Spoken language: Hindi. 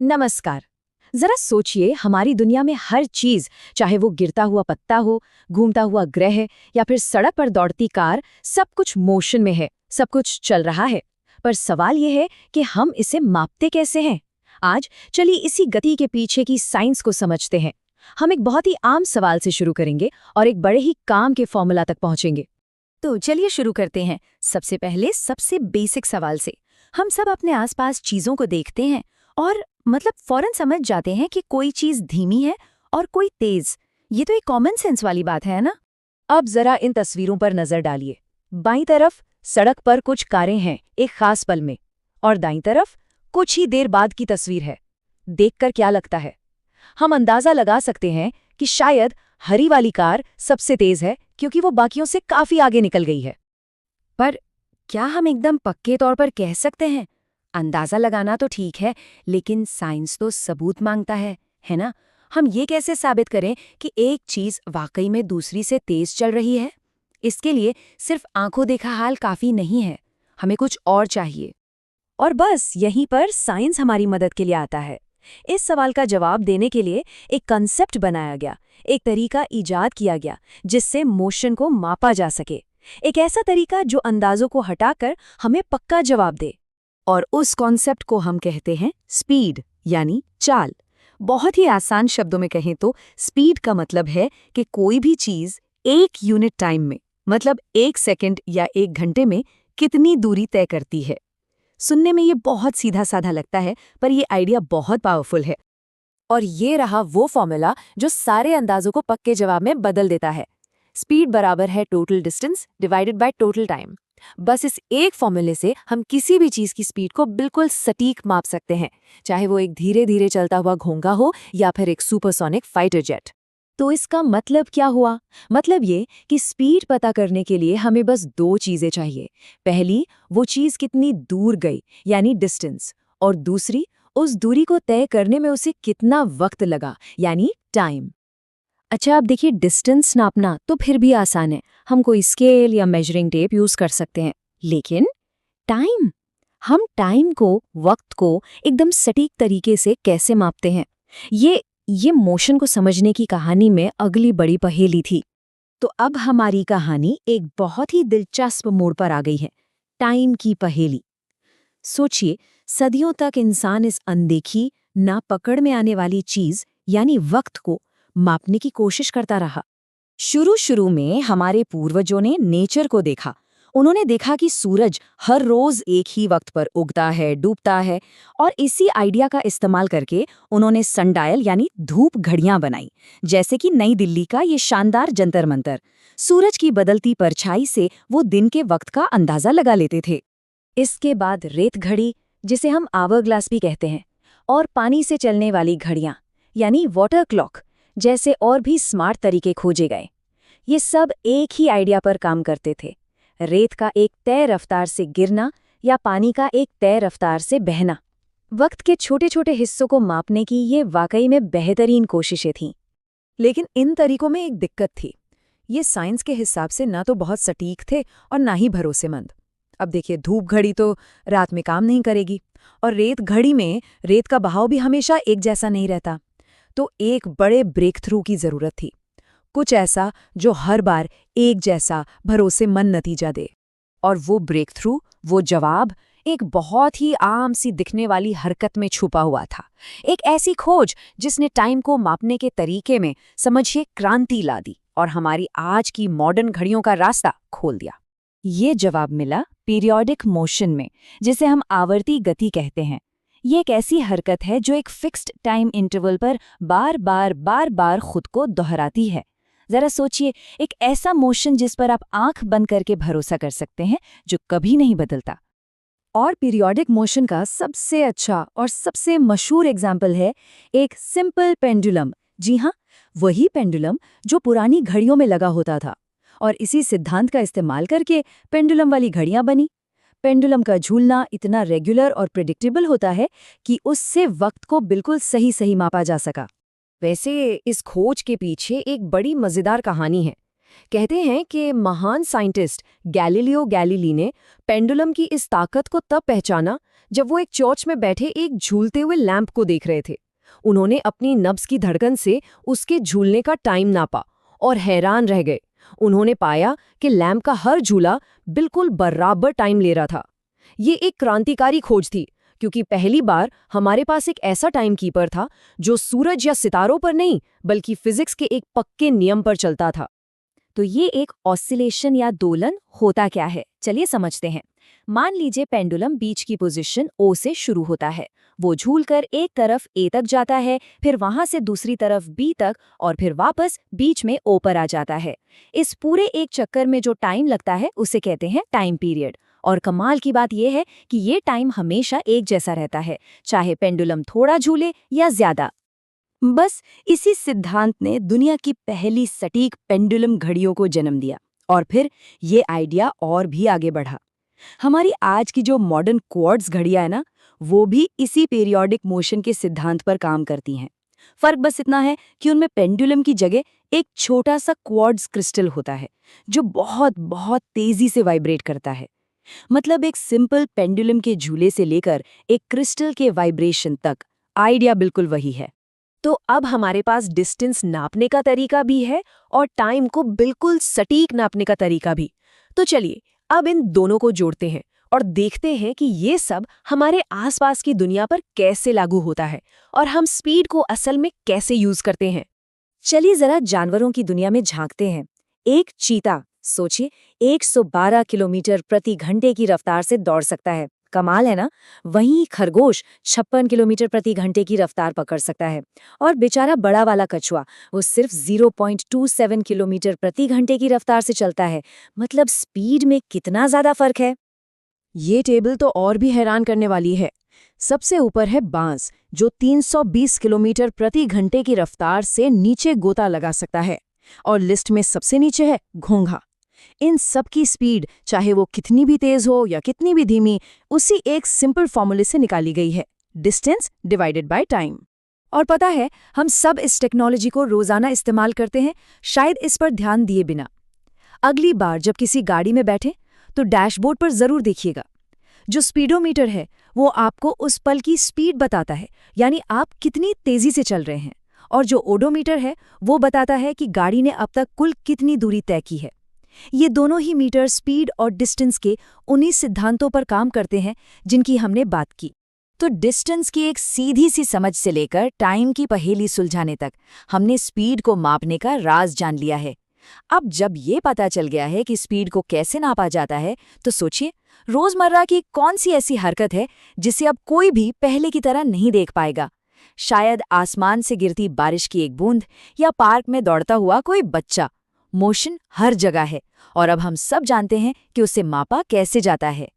नमस्कार। जरा सोचिए, हमारी दुनिया में हर चीज, चाहे वो गिरता हुआ पत्ता हो, घूमता हुआ ग्रह या फिर सड़क पर दौड़ती कार, सब कुछ मोशन में है, सब कुछ चल रहा है। पर सवाल ये है कि हम इसे मापते कैसे हैं। आज चलिए इसी गति के पीछे की साइंस को समझते हैं। हम एक बहुत ही आम सवाल से शुरू करेंगे और एक बड़े ही काम के फॉर्मूला तक पहुंचेंगे। तो चलिए शुरू करते हैं। सबसे पहले सबसे बेसिक सवाल से। हम सब अपने आसपास चीजों को देखते हैं और फौरन समझ जाते हैं कि कोई चीज धीमी है और कोई तेज। ये तो एक कॉमन सेंस वाली बात है ना। अब जरा इन तस्वीरों पर नजर डालिए। बाईं तरफ सड़क पर कुछ कारें हैं एक खास पल में, और दाईं तरफ कुछ ही देर बाद की तस्वीर है। देखकर क्या लगता है? हम अंदाजा लगा सकते हैं कि शायद हरी वाली कार सबसे तेज है, क्योंकि वो बाकियों से काफी आगे निकल गई है। पर क्या हम एकदम पक्के तौर पर कह सकते हैं? अंदाजा लगाना तो ठीक है, लेकिन साइंस तो सबूत मांगता है ना। हम ये कैसे साबित करें कि एक चीज वाकई में दूसरी से तेज चल रही है? इसके लिए सिर्फ आंखों देखा हाल काफी नहीं है, हमें कुछ और चाहिए। और बस यहीं पर साइंस हमारी मदद के लिए आता है। इस सवाल का जवाब देने के लिए एक कंसेप्ट बनाया गया, एक तरीका इजाद किया गया जिससे मोशन को मापा जा सके। एक ऐसा तरीका जो अंदाजों को हटाकर हमें पक्का जवाब दे। और उस कॉन्सेप्ट को हम कहते हैं स्पीड, यानी चाल। बहुत ही आसान शब्दों में कहें तो स्पीड का मतलब है कि कोई भी चीज एक यूनिट टाइम में, मतलब 1 सेकंड या 1 घंटे में कितनी दूरी तय करती है। सुनने में ये बहुत सीधा साधा लगता है, पर ये आइडिया बहुत पावरफुल है। और ये रहा वो फॉर्मूला जो सारे अंदाजों को पक्के जवाब में बदल देता है। स्पीड बराबर है total distance divided by total time. बस इस एक फॉर्मूले से हम किसी भी चीज की स्पीड को बिल्कुल सटीक माप सकते हैं, चाहे वो एक धीरे धीरे चलता हुआ घोंघा हो या फिर एक सुपरसोनिक फाइटर जेट। तो इसका मतलब क्या हुआ? मतलब ये कि स्पीड पता करने के लिए हमें बस दो चीजें चाहिए। पहली, वो चीज कितनी दूर गई, यानी डिस्टेंस, और दूसरी, उस दूरी को तय करने में उसे कितना वक्त लगा, यानी टाइम। अच्छा, अब देखिए, डिस्टेंस नापना तो फिर भी आसान है, हम कोई स्केल या मेजरिंग टेप यूज कर सकते हैं। लेकिन टाइम, हम टाइम को, वक्त को एकदम सटीक तरीके से कैसे मापते हैं? ये मोशन को समझने की कहानी में अगली बड़ी पहेली थी। तो अब हमारी कहानी एक बहुत ही दिलचस्प मोड़ पर आ गई है, टाइम की पहेली। सोचिए, सदियों तक इंसान इस अनदेखी, ना पकड़ में आने वाली चीज यानी वक्त को मापने की कोशिश करता रहा। शुरू में हमारे पूर्वजों ने नेचर को देखा। उन्होंने देखा कि सूरज हर रोज एक ही वक्त पर उगता है, डूबता है, और इसी आइडिया का इस्तेमाल करके उन्होंने सनडायल यानी धूप घड़ियां बनाई, जैसे कि नई दिल्ली का ये शानदार जंतर मंतर। सूरज की बदलती परछाई से वो दिन के वक्त का अंदाजा लगा लेते थे। इसके बाद रेत घड़ी, जिसे हम आवरग्लास भी कहते हैं, और पानी से चलने वाली घड़ियां यानी वाटर क्लॉक जैसे और भी स्मार्ट तरीके खोजे गए। ये सब एक ही आइडिया पर काम करते थे, रेत का एक तय रफ्तार से गिरना या पानी का एक तय रफ्तार से बहना। वक्त के छोटे छोटे हिस्सों को मापने की ये वाकई में बेहतरीन कोशिशें थीं। लेकिन इन तरीकों में एक दिक्कत थी, ये साइंस के हिसाब से ना तो बहुत सटीक थे और ना ही भरोसेमंद। अब देखिए, धूप घड़ी तो रात में काम नहीं करेगी, और रेत घड़ी में रेत का बहाव भी हमेशा एक जैसा नहीं रहता। तो एक बड़े ब्रेक थ्रू की जरूरत थी, कुछ ऐसा जो हर बार एक जैसा भरोसेमंद नतीजा दे। और वो ब्रेक थ्रू, वो जवाब, एक बहुत ही आम सी दिखने वाली हरकत में छुपा हुआ था। एक ऐसी खोज जिसने टाइम को मापने के तरीके में, समझिए, क्रांति ला दी और हमारी आज की मॉडर्न घड़ियों का रास्ता खोल दिया। ये जवाब मिला पीरियोडिक मोशन में, जिसे हम आवर्ती गति कहते हैं। ये एक ऐसी हरकत है जो एक फिक्स्ड टाइम इंटरवल पर बार बार खुद को दोहराती है। जरा सोचिए, एक ऐसा मोशन जिस पर आप आंख बंद करके भरोसा कर सकते हैं, जो कभी नहीं बदलता। और पीरियोडिक मोशन का सबसे अच्छा और सबसे मशहूर एग्जाम्पल है एक सिंपल पेंडुलम। जी हाँ, वही पेंडुलम जो पुरानी घड़ियों में लगा होता था, और इसी सिद्धांत का इस्तेमाल करके पेंडुलम वाली घड़ियां बनी। पेंडुलम का झूलना इतना रेगुलर और प्रेडिक्टेबल होता है कि उससे वक्त को बिल्कुल सही सही मापा जा सका। वैसे इस खोज के पीछे एक बड़ी मजेदार कहानी है। कहते हैं कि महान साइंटिस्ट गैलीलियो गैलीली ने पेंडुलम की इस ताकत को तब पहचाना जब वो एक चर्च में बैठे एक झूलते हुए लैंप को देख रहे थे। उन्होंने अपनी नब्ज की धड़कन से उसके झूलने का टाइम नापा और हैरान रह गए। उन्होंने पाया कि लैंप का हर झूला बिल्कुल बराबर टाइम ले रहा था। ये एक क्रांतिकारी खोज थी, क्योंकि पहली बार हमारे पास एक ऐसा टाइम कीपर था जो सूरज या सितारों पर नहीं बल्कि फिजिक्स के एक पक्के नियम पर चलता था। तो ये एक ऑसिलेशन या दोलन होता क्या है, चलिए समझते हैं। मान लीजिए पेंडुलम बीच की पोजीशन ओ से शुरू होता है। वो झूलकर एक तरफ ए तक जाता है, फिर वहां से दूसरी तरफ बी तक और फिर वापस बीच में ओ पर आ जाता है। इस पूरे एक चक्कर में जो टाइम लगता है उसे कहते हैं टाइम पीरियड। और कमाल की बात यह है कि ये टाइम हमेशा एक जैसा रहता है, चाहे पेंडुलम थोड़ा झूले या ज्यादा। बस इसी सिद्धांत ने दुनिया की पहली सटीक पेंडुलम घड़ियों को जन्म दिया और फिर ये आइडिया और भी आगे बढ़ा। हमारी आज की जो मॉडर्न क्वार्ट्ज घड़ियां है ना, वो भी इसी पीरियोडिक मोशन के सिद्धांत पर काम करती हैं। फर्क बस इतना है कि उनमें पेंडुलम की जगह एक छोटा सा क्वार्ट्ज क्रिस्टल होता है जो बहुत बहुत तेजी से वाइब्रेट करता है। मतलब एक सिंपल पेंडुलम के झूले से लेकर एक क्रिस्टल के वाइब्रेशन तक आइडिया बिल्कुल वही है। तो अब हमारे पास डिस्टेंस नापने का तरीका भी है और टाइम को बिल्कुल सटीक नापने का तरीका भी। तो चलिए अब इन दोनों को जोड़ते हैं और देखते हैं कि ये सब हमारे आसपास की दुनिया पर कैसे लागू होता है और हम स्पीड को असल में कैसे यूज करते हैं। चलिए जरा जानवरों की दुनिया में झांकते हैं। एक चीता, सोचिए, 112 किलोमीटर प्रति घंटे की रफ्तार से दौड़ सकता है। कमाल है ना। वहीं खरगोश 56 किलोमीटर प्रति घंटे की रफ्तार पकड़ सकता है। और बेचारा बड़ा वाला कछुआ, वो सिर्फ 0.27 किलोमीटर प्रति घंटे की रफ्तार से चलता है। मतलब स्पीड में कितना ज्यादा फर्क है। ये टेबल तो और भी हैरान करने वाली है। सबसे ऊपर है बांस, जो 320 किलोमीटर प्रति घंटे की रफ्तार से नीचे गोता लगा सकता है। और लिस्ट में सबसे नीचे है घोंघा। इन सब की स्पीड, चाहे वो कितनी भी तेज हो या कितनी भी धीमी, उसी एक सिंपल फॉर्मूले से निकाली गई है, डिस्टेंस डिवाइडेड बाय टाइम। और पता है, हम सब इस टेक्नोलॉजी को रोजाना इस्तेमाल करते हैं, शायद इस पर ध्यान दिए बिना। अगली बार जब किसी गाड़ी में बैठे तो डैशबोर्ड पर जरूर देखिएगा। जो स्पीडोमीटर है वो आपको उस पल की स्पीड बताता है, यानी आप कितनी तेजी से चल रहे हैं। और जो ओडोमीटर है वो बताता है कि गाड़ी ने अब तक कुल कितनी दूरी तय की है। ये दोनों ही मीटर स्पीड और डिस्टेंस के उन्हीं सिद्धांतों पर काम करते हैं जिनकी हमने बात की। तो डिस्टेंस की एक सीधी सी समझ से लेकर टाइम की पहेली सुलझाने तक हमने स्पीड को मापने का राज जान लिया है। अब जब ये पता चल गया है कि स्पीड को कैसे नापा जाता है, तो सोचिए रोजमर्रा की कौन सी ऐसी हरकत है जिसे अब कोई भी पहले की तरह नहीं देख पाएगा। शायद आसमान से गिरती बारिश की एक बूंद या पार्क में दौड़ता हुआ कोई बच्चा। मोशन हर जगह है और अब हम सब जानते हैं कि उसे मापा कैसे जाता है।